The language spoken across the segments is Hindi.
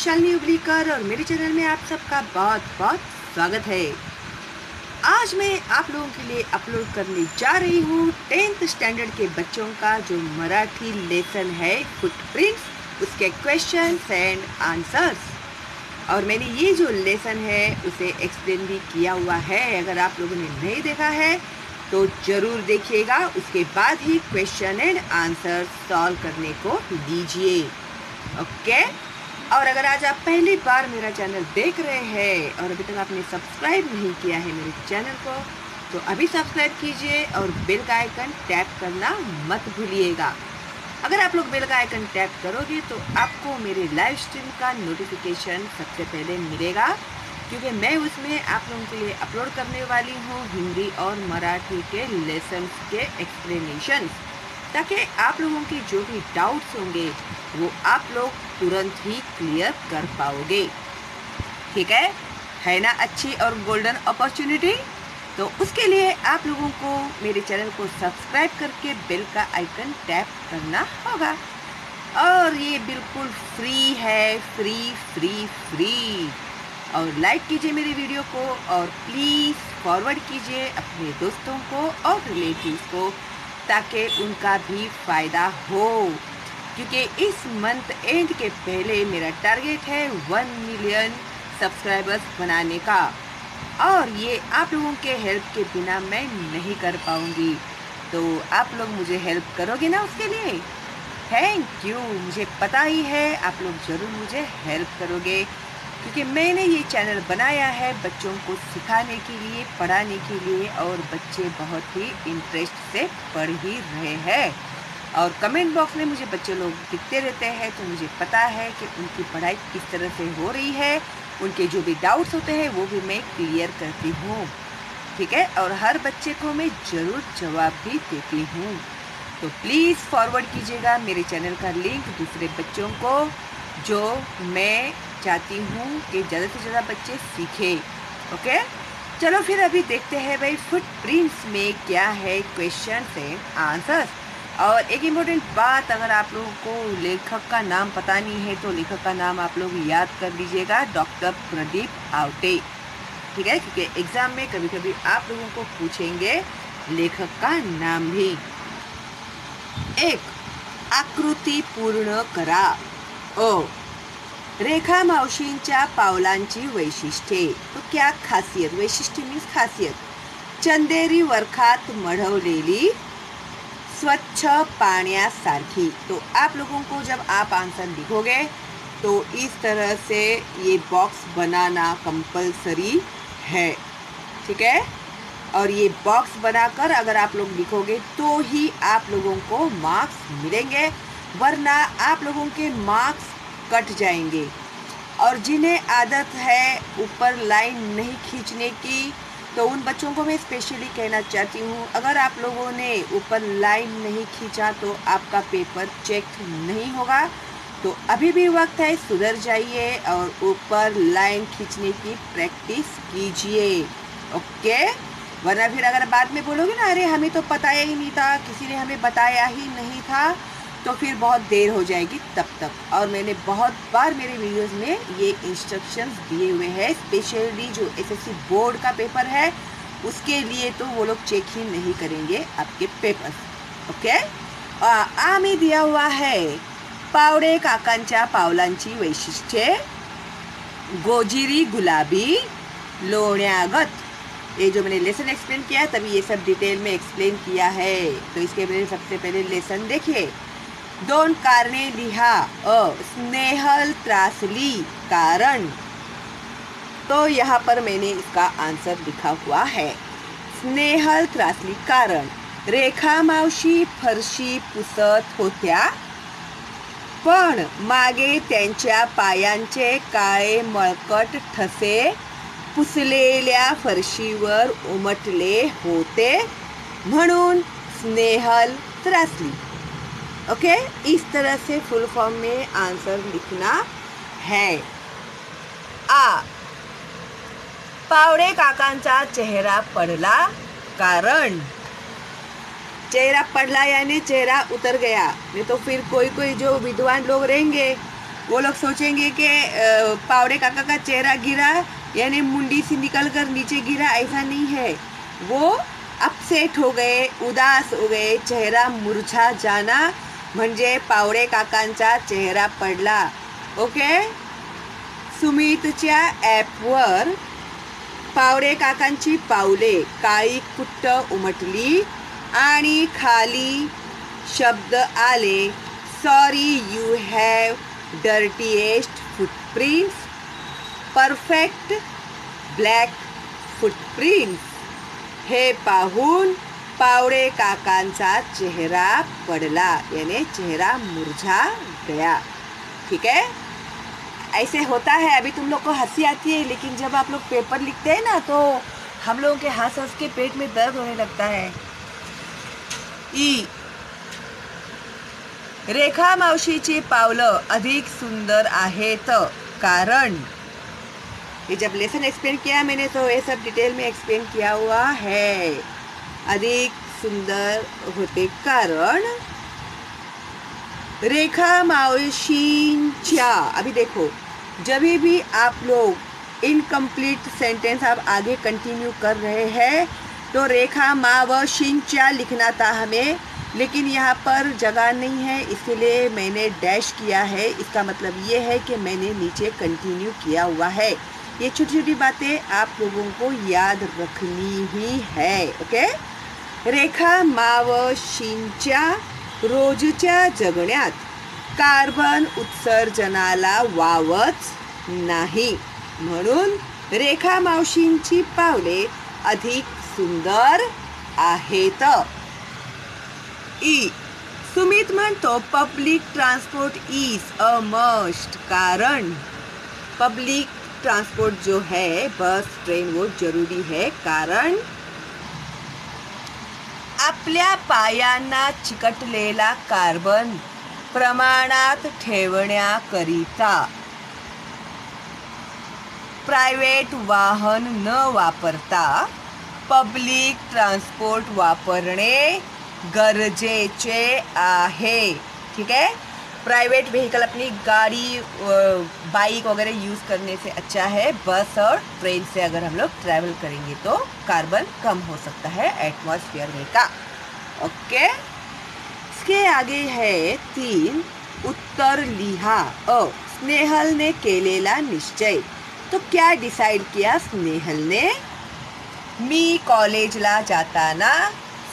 शालिनी उबलीकर और मेरे चैनल में आप सबका बहुत बहुत स्वागत है। आज मैं आप लोगों के लिए अपलोड करने जा रही हूँ 10th स्टैंडर्ड के बच्चों का जो मराठी लेसन है फुटप्रिंट्स, उसके क्वेश्चंस एंड आंसर्स। और मैंने ये जो लेसन है उसे एक्सप्लेन भी किया हुआ है। अगर आप लोगों ने नहीं देखा है तो ज़रूर देखिएगा, उसके बाद ही क्वेश्चन एंड आंसर सॉल्व करने को दीजिए। ओके। और अगर आज आप पहली बार मेरा चैनल देख रहे हैं और अभी तक आपने सब्सक्राइब नहीं किया है मेरे चैनल को, तो अभी सब्सक्राइब कीजिए और बेल का आइकन टैप करना मत भूलिएगा। अगर आप लोग बेल का आइकन टैप करोगे तो आपको मेरे लाइव स्ट्रीम का नोटिफिकेशन सबसे पहले मिलेगा, क्योंकि मैं उसमें आप लोगों के लिए अपलोड करने वाली हूँ हिंदी और मराठी के लेसन्स के एक्सप्लेनेशंस, ताकि आप लोगों की जो भी डाउट्स होंगे वो आप लोग तुरंत ही क्लियर कर पाओगे। ठीक है ना? अच्छी और गोल्डन अपॉर्चुनिटी। तो उसके लिए आप लोगों को मेरे चैनल को सब्सक्राइब करके बेल का आइकन टैप करना होगा। और ये बिल्कुल फ्री है, फ्री। और लाइक कीजिए मेरे वीडियो को और प्लीज़ फॉरवर्ड कीजिए अपने दोस्तों को और रिलेटिव्स को, ताकि उनका भी फ़ायदा हो। क्योंकि इस मंथ एंड के पहले मेरा टारगेट है 1 मिलियन सब्सक्राइबर्स बनाने का, और ये आप लोगों के हेल्प के बिना मैं नहीं कर पाऊँगी। तो आप लोग मुझे हेल्प करोगे ना उसके लिए? Thank you. मुझे पता ही है आप लोग ज़रूर मुझे हेल्प करोगे, क्योंकि मैंने ये चैनल बनाया है बच्चों को सिखाने के लिए, पढ़ाने के लिए, और बच्चे बहुत ही इंटरेस्ट से पढ़ ही रहे हैं। और कमेंट बॉक्स में मुझे बच्चे लोग लिखते रहते हैं, तो मुझे पता है कि उनकी पढ़ाई किस तरह से हो रही है। उनके जो भी डाउट्स होते हैं वो भी मैं क्लियर करती हूँ। ठीक है? और हर बच्चे को मैं ज़रूर जवाब भी देती हूँ। तो प्लीज़ फॉरवर्ड कीजिएगा मेरे चैनल का लिंक दूसरे बच्चों को, जो मैं चाहती हूँ कि ज़्यादा से ज़्यादा बच्चे सीखें। ओके, चलो फिर अभी देखते हैं भाई फुटप्रिंट्स में क्या है क्वेश्चन एंड आंसर्स। और एक इम्पोर्टेंट बात, अगर आप लोगों को लेखक का नाम पता नहीं है तो लेखक का नाम आप लोग याद कर लीजिएगा, डॉक्टर प्रदीप आवटे। ठीक है? क्योंकि एग्ज़ाम में कभी कभी आप लोगों को पूछेंगे लेखक का नाम भी। एक, आकृती पूर्ण करा। ओ, रेखा मावशींच्या पावलांची वैशिष्ट्ये। तो क्या खासियत? वैशिष्ट्य मीन्स खासियत। चंदेरी वर्खात मढवलेली स्वच्छ पाण्यासारखी। तो आप लोगों को जब आप आंसर लिखोगे तो इस तरह से ये बॉक्स बनाना कंपलसरी है। ठीक है? और ये बॉक्स बनाकर अगर आप लोग लिखोगे तो ही आप लोगों को मार्क्स मिलेंगे, वरना आप लोगों के मार्क्स कट जाएंगे। और जिन्हें आदत है ऊपर लाइन नहीं खींचने की, तो उन बच्चों को मैं स्पेशली कहना चाहती हूँ, अगर आप लोगों ने ऊपर लाइन नहीं खींचा तो आपका पेपर चेक नहीं होगा। तो अभी भी वक्त है, सुधर जाइए और ऊपर लाइन खींचने की प्रैक्टिस कीजिए। ओके? वरना फिर अगर बाद में बोलोगे ना, अरे हमें तो पता ही नहीं था, किसी ने हमें बताया ही नहीं था, तो फिर बहुत देर हो जाएगी तब तक। और मैंने बहुत बार मेरे वीडियोस में ये इंस्ट्रक्शंस दिए हुए हैं, स्पेशली जो एसएससी बोर्ड का पेपर है उसके लिए तो वो लोग चेक ही नहीं करेंगे आपके पेपर। ओके? आम्ही दिया हुआ है पावडे काकांच्या पावलांची वैशिष्ट्ये, गोजिरी गुलाबी लोण्यागत। ये जो मैंने लेसन एक्सप्लेन किया है तभी ये सब डिटेल में एक्सप्लेन किया है। तो इसके मैंने सबसे पहले लेसन देखिए। 2 कारणे लिहा। स्नेहल त्रासली कारण। तो यहाँ पर मैंने इसका आंसर लिखा हुआ है। स्नेहल त्रासली कारण, रेखा मावशी फरशी पुसत होत्या, पण मागे त्यांच्या पायांचे काळे मळकट ठसे पुसलेल्या फरशीवर उमटले होते, म्हणून स्नेहल त्रासली। ओके? इस तरह से फुल फॉर्म में आंसर लिखना है। आ, पावडे काकांचा चेहरा पडला कारण। चेहरा पडला यानी चेहरा उतर गया। नहीं तो फिर कोई जो विद्वान लोग रहेंगे वो लोग सोचेंगे कि पावड़े काका का चेहरा गिरा यानी मुंडी से निकल कर नीचे गिरा, ऐसा नहीं है। वो अपसेट हो गए, उदास हो गए, चेहरा मुरझा जाना म्हणजे पावडे काकांचा चेहरा पडला. ओके. सुमितच्या ॲपवर पावडे काकांची पावले काळी कुट्ट उमटली आणि खाली शब्द आले, sorry you have dirtiest footprints, perfect black footprints. हे पाहून पावड़े काकांचा चेहरा पड़ला यानी चेहरा मुरझा गया. ठीक है, ऐसे होता है. अभी तुम लोग को हंसी आती है, लेकिन जब आप लोग पेपर लिखते हैं ना तो हम लोगों के हंस हंस के पेट में दर्द होने लगता है. ई रेखा मावशीची पावलं अधिक सुंदर आहेत कारण. ये जब लेसन एक्सप्लेन किया मैंने तो ये सब डिटेल में एक्सप्लेन किया हुआ है. अधिक सुंदर होते कारण रेखा मावशींच्या. अभी देखो, जब भी आप लोग इनकम्प्लीट सेंटेंस आप आगे कंटिन्यू कर रहे हैं तो रेखा मावशींच्या लिखना था हमें, लेकिन यहाँ पर जगह नहीं है, इसलिए मैंने डैश किया है. इसका मतलब ये है कि मैंने नीचे कंटिन्यू किया हुआ है. ये छोटी छोटी बातें आप लोगों को याद रखनी ही है. ओके. रेखा मावशींच्या रोजच्या जगण्यात कार्बन उत्सर्जनाला वावच नाही, म्हणून रेखा मावशींची पावले अधिक सुंदर आहेत. ई सुमित म्हणतो public transport is a must, कारण पब्लिक ट्रांसपोर्ट जो है बस ट्रेन वो जरूरी है, कारण आपल्या पायांना चिकटलेला कार्बन प्रमाणात ठेवण्याकरिता प्रायव्हेट वाहन न वापरता पब्लिक ट्रांसपोर्ट वापरणे गरजेचे आहे. ठीक है, प्राइवेट व्हीकल अपनी गाड़ी बाइक वगैरह यूज़ करने से अच्छा है बस और ट्रेन से अगर हम लोग ट्रैवल करेंगे तो कार्बन कम हो सकता है एटमॉस्फेयर में का. ओके. इसके आगे है 3 उत्तर लिहा. स्नेहल ने केलेला निश्चय. तो क्या डिसाइड किया स्नेहल ने? मी कॉलेजला जाताना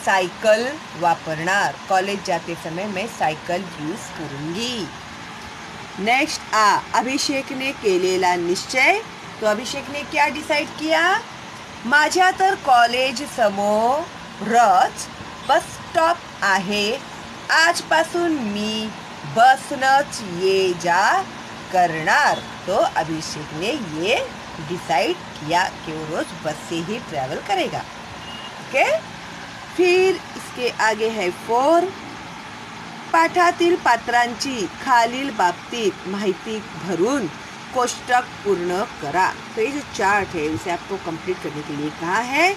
सायकल वापरणार. कॉलेज जाते समय मैं सायकल यूज करूंगी. नेक्स्ट अभिषेक ने केलेला निश्चय. तो अभिषेक ने क्या डिसाइड किया? माझ्या तर कॉलेज समोरच बस स्टॉप आहे, आजपासून मी बसनच ये जा करणार. तो अभिषेक ने ये डिसाइड किया कि वो रोज बस से ही ट्रैवल करेगा. ओके. फिर इसके आगे है 4 पाठातील पात्रांची खालील बाबतीत माहिती भरून कोष्टक पूर्ण करा. तो ये जो चार्ट है इसे आपको कंप्लीट करने के लिए कहा है.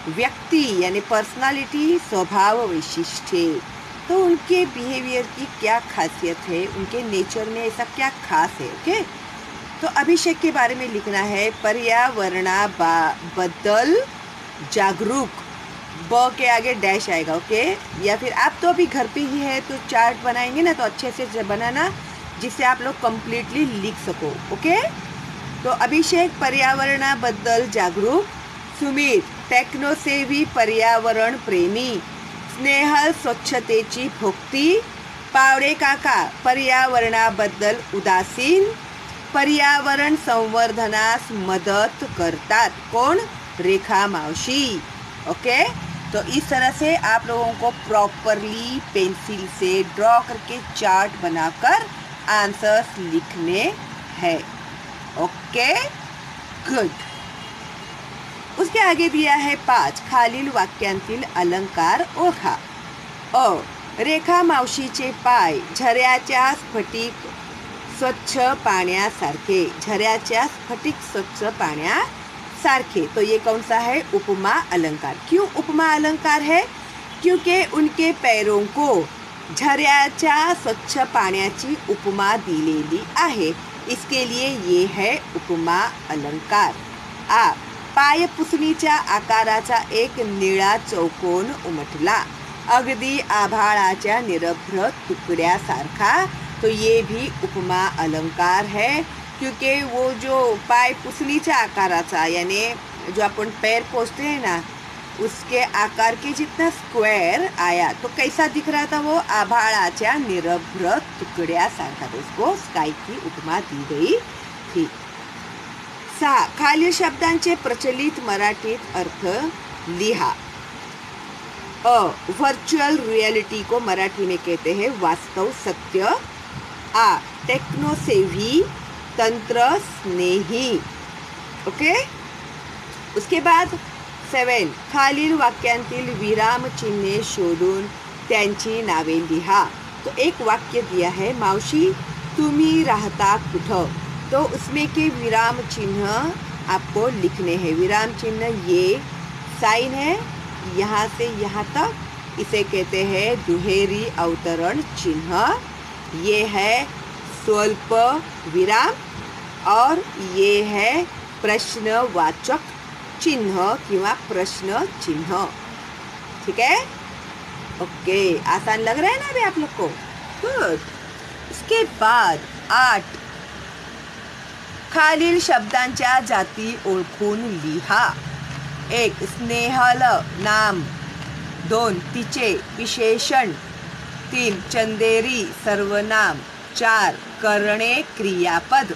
व्यक्ति यानी पर्सनालिटी, स्वभाव वैशिष्ट्य, तो उनके बिहेवियर की क्या खासियत है, उनके नेचर में ऐसा क्या खास है. ओके. तो अभिषेक के बारे में लिखना है पर्यावरणाबद्दल जागरूक. ब के आगे डैश आएगा. ओके. या फिर आप तो अभी घर पे ही है तो चार्ट बनाएंगे ना तो अच्छे से बनाना जिससे आप लोग कंप्लीटली लिख सको. ओके. तो अभिषेक पर्यावरणाबद्दल जागरूक, सुमित टेक्नोसेवी पर्यावरण प्रेमी, स्नेहल स्वच्छतेची भोक्ती, पावडे काका पर्यावरणाबद्दल उदासीन, पर्यावरण संवर्धनास मदत करतात. कोण? रेखा मावशी. ओके. तो इस तरह से आप लोगों को प्रॉपरली पेंसिल से ड्रॉ करके चार्ट बनाकर आंसर्स लिखने हैं. ओके. गुड. उसके आगे दिया है 5 खालील वाक्यांतील अलंकार ओळखा. रेखा मावशीचे पाय झऱ्याच्या स्फटिक स्वच्छ पाण्यासारखे. झऱ्याच्या स्फटिक स्वच्छ पाण्यासारखे. तो ये कौन सा है? उपमा अलंकार. क्यों उपमा अलंकार है? क्योंकि उनके पैरों को झऱ्याच्या स्वच्छ पाण्याची उपमा दिलेली आहे. इसके लिए ये है उपमा अलंकार. आ. पायपुसणीच्या आकाराचा एक निळा चौकोन उमटला, अगदी आभाळाच्या निरभ्र तुकड्यासारखा. तो ये भी उपमा अलंकार है, क्योंकि वो जो पायपुसणीच्या आकाराचा यानी जो अपन पैर पोछते हैं ना, उसके आकार के जितना स्क्वायर आया तो कैसा दिख रहा था? वो आभाळाच्या निरभ्र तुकड्यासारखा. तो उसको स्काई की उपमा दी गई थी. 6. खालील शब्दांचे प्रचलित मराठीत अर्थ लिहा. अ. वर्चुअल रियलिटी को मराठी में कहते हैं वास्तव सत्य. आ. टेक्नोसेवी तंत्र स्नेही. ओके. उसके बाद 7. खालील वाक्यांतील विरामचिन्हे शोधून त्यांची नावे लिहा. तो एक वाक्य दिया है, मावशी तुम्ही राहता कुठं. तो उसमें के विराम चिन्ह आपको लिखने हैं. विराम चिन्ह ये साइन है यहाँ से यहाँ तक, इसे कहते हैं दुहेरी अवतरण चिन्ह. ये है स्वल्प विराम और ये है प्रश्नवाचक चिन्ह किंवा प्रश्न चिन्ह. ठीक है. ओके. आसान लग रहा है ना अभी आप लोग को? गुड. इसके बाद 8. खालील शब्दांच्या जाती ओळखून लिहा. 1. स्नेहल नाम. 2. तिचे विशेषण. 3. चंदेरी सर्वनाम. 4. करणे क्रियापद.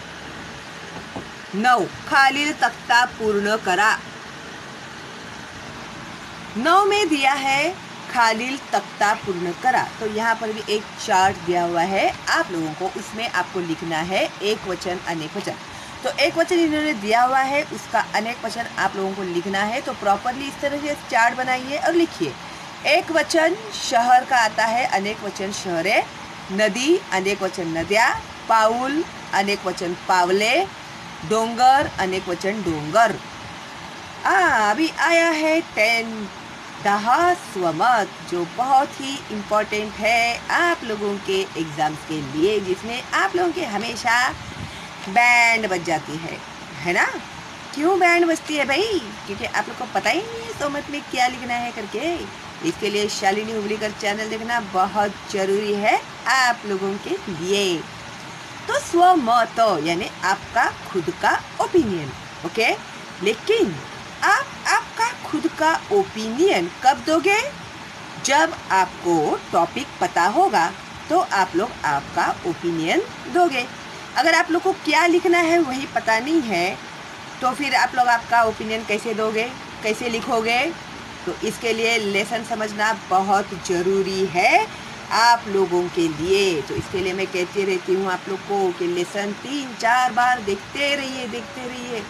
9. खालील तख्ता पूर्ण करा. 9 में दिया है खालील तख्ता पूर्ण करा. तो यहाँ पर भी एक चार्ट दिया हुआ है आप लोगों को, उसमें आपको लिखना है एक वचन अनेक वचन. तो एक वचन इन्होंने दिया हुआ है, उसका अनेक वचन आप लोगों को लिखना है. तो प्रॉपरली इस तरह से चार्ट बनाइए और लिखिए. एक वचन शहर का आता है, अनेक वचन शहरे. नदी अनेक वचन नद्या. पाऊल अनेक वचन पावले. डोंगर अनेक वचन डोंगर. अभी आया है 10 स्वमत, जो बहुत ही इम्पोर्टेंट है आप लोगों के एग्ज़ाम्स के लिए, जिसमें आप लोगों के हमेशा बैंड बज जाती है ना? क्यों बैंड बजती है भाई? क्योंकि आप लोग को पता ही नहीं है स्वमत में क्या लिखना है करके. इसके लिए शालिनी हुबलीकर चैनल देखना बहुत ज़रूरी है आप लोगों के लिए. तो स्वमत यानी आपका खुद का ओपिनियन. ओके. लेकिन आप आपका खुद का ओपिनियन कब दोगे? जब आपको टॉपिक पता होगा तो आप लोग आपका ओपिनियन दोगे. अगर आप लोग को क्या लिखना है वही पता नहीं है तो फिर आप लोग आपका ओपिनियन कैसे दोगे, कैसे लिखोगे? तो इसके लिए लेसन समझना बहुत ज़रूरी है आप लोगों के लिए. तो इसके लिए मैं कहती रहती हूँ आप लोग को कि लेसन 3-4 बार देखते रहिए.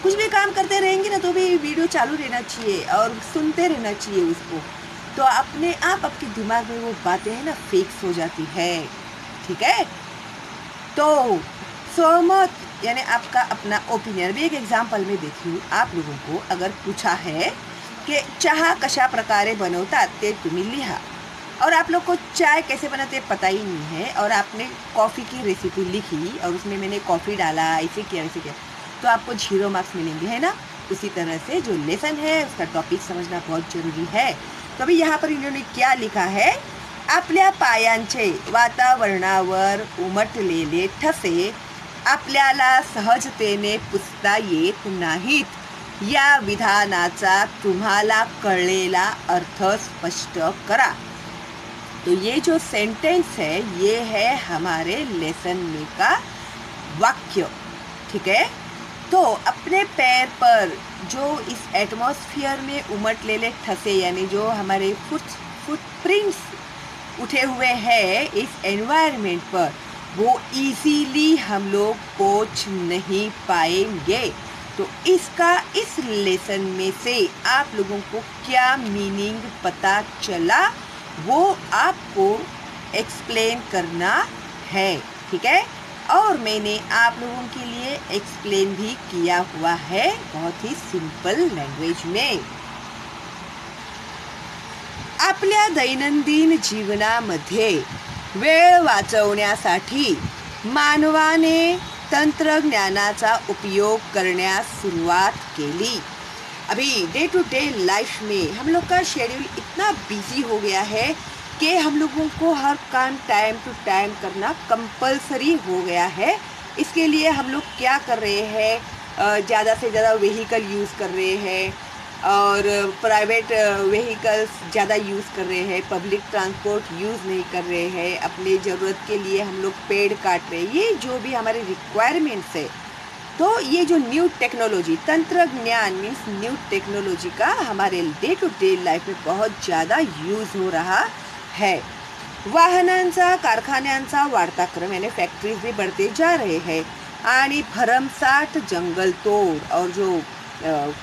कुछ भी काम करते रहेंगे ना तो भी वीडियो चालू रहना चाहिए और सुनते रहना चाहिए उसको. तो अपने आप आपके दिमाग में वो बातें हैं ना फिक्स हो जाती है. ठीक है. तो सहमत यानी आपका अपना ओपिनियन. भी एक एग्जाम्पल में देखी हूँ आप लोगों को. अगर पूछा है कि चहा कशा प्रकारे बनवतात ते तुम्ही लिहा, और आप लोग को चाय कैसे बनाते पता ही नहीं है और आपने कॉफ़ी की रेसिपी लिखी और उसमें मैंने कॉफ़ी डाला, ऐसे किया वैसे किया, तो आपको 0 मार्क्स मिलेंगे, है ना? उसी तरह से जो लेसन है उसका टॉपिक समझना बहुत ज़रूरी है. तो अभी यहाँ पर इन्होंने क्या लिखा है? आपल्या पायांचे वातावरणावर उमटलेले ठसे आपल्याला सहजतेने पुसता येत नाहीत. या विधानाचा तुम्हाला कळलेला अर्थ स्पष्ट करा. तो ये जो सेंटेंस है ये है हमारे लेसन में का वाक्य. ठीक है. तो अपने पैर पर जो इस एटमॉस्फेयर में उमटलेले ठसे यानी जो हमारे फुटप्रिंट्स उठे हुए हैं इस एनवायरनमेंट पर, वो इजीली हम लोग पोंछ नहीं पाएंगे. तो इसका इस लेसन में से आप लोगों को क्या मीनिंग पता चला वो आपको एक्सप्लेन करना है. ठीक है. और मैंने आप लोगों के लिए एक्सप्लेन भी किया हुआ है बहुत ही सिंपल लैंग्वेज में. आपल्या दैनंदिन जीवनामध्ये वेळ वाचवण्यासाठी मानवाने तंत्रज्ञानाचा उपयोग करण्यास सुरुवात केली। अभी डे टू डे लाइफ में हम लोग का शेड्यूल इतना बिजी हो गया है कि हम लोगों को हर काम टाइम टू टाइम करना कंपलसरी हो गया है। इसके लिए हम लोग क्या कर रहे हैं, ज़्यादा से ज़्यादा व्हीकल यूज़ कर रहे हैं और प्राइवेट व्हीकल्स ज़्यादा यूज़ कर रहे हैं, पब्लिक ट्रांसपोर्ट यूज़ नहीं कर रहे हैं। अपने ज़रूरत के लिए हम लोग पेड़ काट रहे हैं। ये जो भी हमारे रिक्वायरमेंट्स है, तो ये जो न्यू टेक्नोलॉजी, तंत्रज्ञान मीन्स न्यू टेक्नोलॉजी का हमारे डे टू डे लाइफ में बहुत ज़्यादा यूज़ हो रहा है। वाहनांचा, कारखान्यांचा वाढता क्रम यानी फैक्ट्रीज भी बढ़ते जा रहे हैं आणि भरमसाठ जंगल तोड़ और जो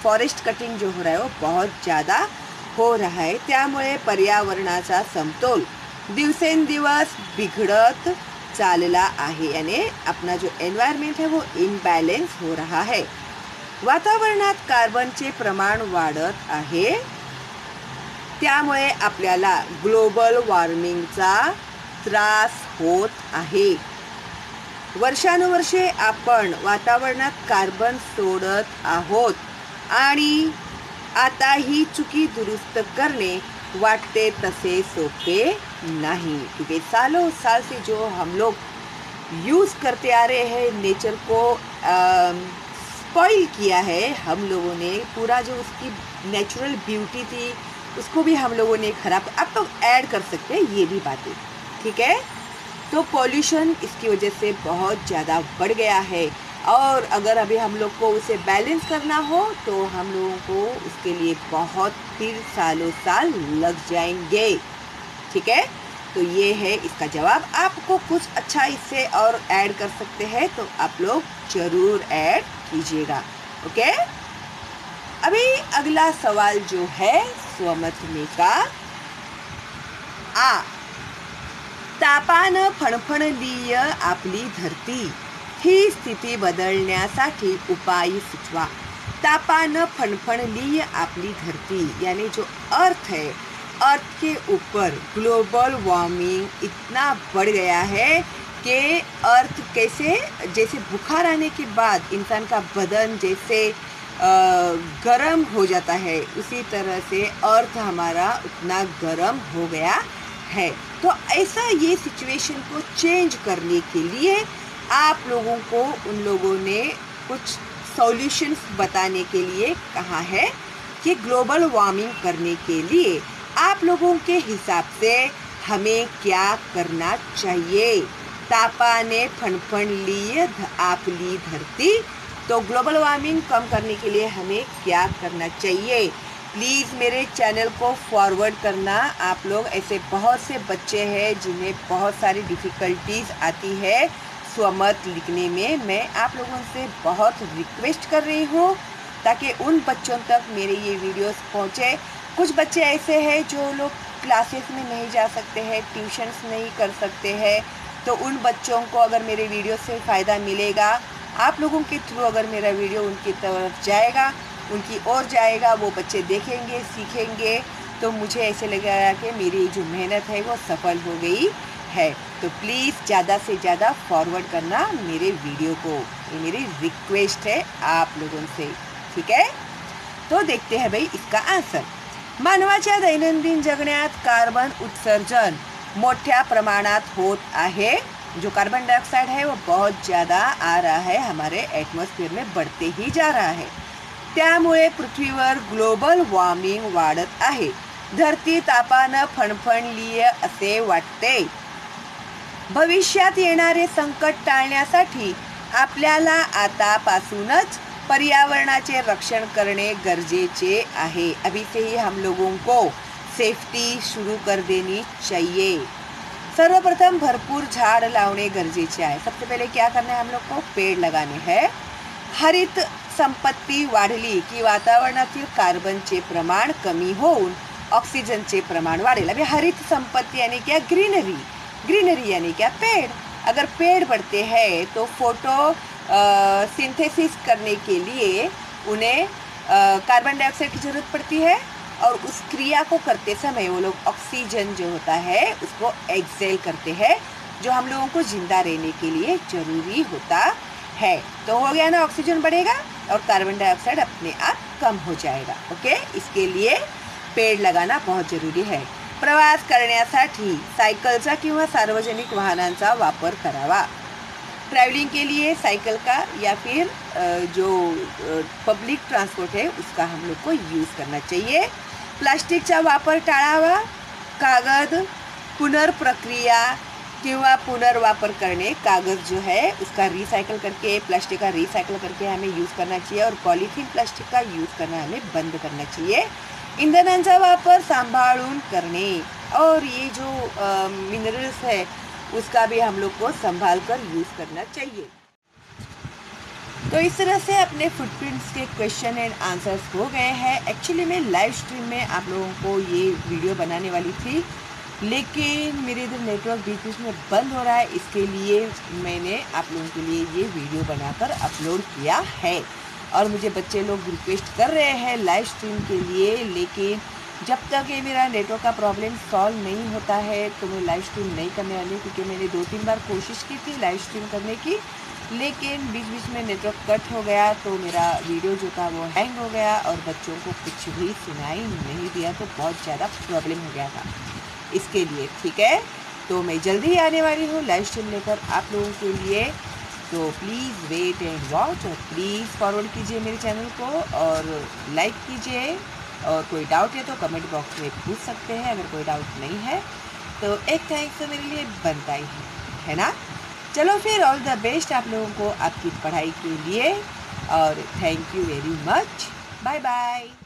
फॉरेस्ट कटिंग जो हो रहा है वो बहुत ज़्यादा हो रहा है। त्यामुळे पर्यावरणाचा समतोल दिवसेंदिवस बिघडत चालला आहे, यानी अपना जो एनवायरमेंट है वो इनबॅलेन्स हो रहा है। वातावरणात कार्बनचे प्रमाण वाढत आहे, त्यामुळे आपल्याला ग्लोबल वॉर्मिंगचा त्रास होत आहे। वर्षानुवर्षे आपण वातावरणात कार्बन सोडत आहोत आणि आता ही चुकी दुरुस्त करणे वाटते तसे सोपे नहीं, क्योंकि सालों साल से जो हम लोग यूज़ करते आ रहे हैं, नेचर को स्पॉइल किया है हम लोगों ने। पूरा जो उसकी नेचुरल ब्यूटी थी उसको भी हम लोगों ने ख़राब, अब तो ऐड कर सकते हैं ये भी बातें, ठीक है। तो पॉल्यूशन इसकी वजह से बहुत ज़्यादा बढ़ गया है और अगर अभी हम लोग को उसे बैलेंस करना हो तो हम लोगों को उसके लिए बहुत फिर सालों साल लग जाएंगे, ठीक है। तो ये है इसका जवाब। आपको कुछ अच्छा इससे और ऐड कर सकते हैं तो आप लोग ज़रूर ऐड कीजिएगा, ओके। अभी अगला सवाल जो है स्वमतने का आ, तापानं फणफणलीय आपली धरती, ही स्थिती बदलण्यासाठी उपाय सुचवा। तापानं फणफणलीय आपली धरती यानी जो अर्थ है, अर्थ के ऊपर ग्लोबल वार्मिंग इतना बढ़ गया है कि अर्थ कैसे, जैसे बुखार आने के बाद इंसान का बदन जैसे गर्म हो जाता है, उसी तरह से अर्थ हमारा उतना गर्म हो गया है। तो ऐसा ये सिचुएशन को चेंज करने के लिए आप लोगों को उन लोगों ने कुछ सॉल्यूशंस बताने के लिए कहा है कि ग्लोबल वार्मिंग करने के लिए आप लोगों के हिसाब से हमें क्या करना चाहिए। तापाने फणफणलीय आपली धरती, तो ग्लोबल वार्मिंग कम करने के लिए हमें क्या करना चाहिए। प्लीज़ मेरे चैनल को फॉरवर्ड करना। आप लोग, ऐसे बहुत से बच्चे हैं जिन्हें बहुत सारी डिफ़िकल्टीज़ आती है स्वमत लिखने में। मैं आप लोगों से बहुत रिक्वेस्ट कर रही हूँ ताकि उन बच्चों तक मेरे ये वीडियोस पहुँचे। कुछ बच्चे ऐसे हैं जो लोग क्लासेस में नहीं जा सकते हैं, ट्यूशन्स नहीं कर सकते हैं, तो उन बच्चों को अगर मेरे वीडियो से फ़ायदा मिलेगा, आप लोगों के थ्रू अगर मेरा वीडियो उनकी तरफ जाएगा, उनकी ओर जाएगा, वो बच्चे देखेंगे, सीखेंगे, तो मुझे ऐसे लगेगा कि मेरी जो मेहनत है वो सफल हो गई है। तो प्लीज़ ज़्यादा से ज़्यादा फॉरवर्ड करना मेरे वीडियो को, ये मेरी रिक्वेस्ट है आप लोगों से, ठीक है। तो देखते हैं भाई इसका आंसर। मानवाच्या दैनंदिन जगण्यात कार्बन उत्सर्जन मोठ्या प्रमाणात होत आहे। जो कार्बन डाइऑक्साइड है वो बहुत ज़्यादा आ रहा है, हमारे एटमॉस्फेयर में बढ़ते ही जा रहा है। त्यामुळे पृथ्वीवर ग्लोबल वॉर्मिंग वाढत आहे। धरती तापानं फणफणलीय असे वाटते। भविष्यात येणारे संकट टाळण्यासाठी आपल्याला आतापासूनच पर्यावरणाचे रक्षण करणे गरजेचे आहे। अभी से ही हम लोगों को सेफ्टी शुरू कर देनी चाहिए। सर्वप्रथम भरपूर झाड़ लावणे गरजेचे आहे। सबसे पहले क्या करना है, हम लोग को पेड़ लगाने हैं। हरित संपत्ती वाढली की वातावरणातील कार्बनचे प्रमाण कमी होऊन ऑक्सिजनचे प्रमाण वाढेल। अभी हरित संपत्ति यानी क्या, ग्रीनरी, ग्रीनरी यानी क्या, पेड़। अगर पेड़ बढ़ते हैं तो फोटो सिंथेसिस करने के लिए उन्हें कार्बन डाइऑक्साइड की ज़रूरत पड़ती है और उस क्रिया को करते समय वो लोग ऑक्सीजन जो होता है उसको एक्सेल करते हैं, जो हम लोगों को जिंदा रहने के लिए ज़रूरी होता है। तो हो गया ना, ऑक्सीजन बढ़ेगा और कार्बन डाइऑक्साइड अपने आप कम हो जाएगा। ओके, इसके लिए पेड़ लगाना बहुत ज़रूरी है। प्रवास करण्यासाठी सायकलचा किंवा सार्वजनिक वाहनांचा वापर करावा। ट्रॅव्हलिंग के लिए साइकिल का या फिर जो पब्लिक ट्रांसपोर्ट है उसका हम लोग को यूज़ करना चाहिए। प्लास्टिकचा वापर टाळावा। कागद पुनर्प्रक्रिया किंवा पुनर्वापर करने, कागज़ जो है उसका रिसाइकल करके, प्लास्टिक का रिसाइकल करके हमें यूज़ करना चाहिए और पॉलीथीन प्लास्टिक का यूज़ करना हमें बंद करना चाहिए। इंधनांचा वापर सांभाळून करने, और ये जो मिनरल्स है उसका भी हम लोग को संभाल कर यूज़ करना चाहिए। तो इस तरह से अपने फुटप्रिंट्स के क्वेश्चन एंड आंसर्स हो गए हैं। एक्चुअली मैं लाइव स्ट्रीम में आप लोगों को ये वीडियो बनाने वाली थी, लेकिन मेरे इधर नेटवर्क बीच बीच में बंद हो रहा है, इसके लिए मैंने आप लोगों के लिए ये वीडियो बनाकर अपलोड किया है। और मुझे बच्चे लोग रिक्वेस्ट कर रहे हैं लाइव स्ट्रीम के लिए, लेकिन जब तक ये मेरा नेटवर्क का प्रॉब्लम सॉल्व नहीं होता है तो मैं लाइव स्ट्रीम नहीं करने वाली, क्योंकि मैंने 2-3 बार कोशिश की थी लाइव स्ट्रीम करने की, लेकिन बीच बीच में नेटवर्क कट हो गया तो मेरा वीडियो जो था वो हैंग हो गया और बच्चों को कुछ भी सुनाई नहीं दिया, तो बहुत ज़्यादा प्रॉब्लम हो गया था इसके लिए। ठीक है, तो मैं जल्दी ही आने वाली हूँ लाइव स्ट्रीम लेकर आप लोगों के लिए, तो प्लीज़ वेट एंड वॉच, और प्लीज़ फॉरवर्ड कीजिए मेरे चैनल को और लाइक कीजिए। और कोई डाउट है तो कमेंट बॉक्स में पूछ सकते हैं, अगर कोई डाउट नहीं है तो एक थैंक्स तो मेरे लिए बनता ही है ना। चलो फिर, ऑल द बेस्ट आप लोगों को आपकी पढ़ाई के लिए, और thank you very much. Bye bye.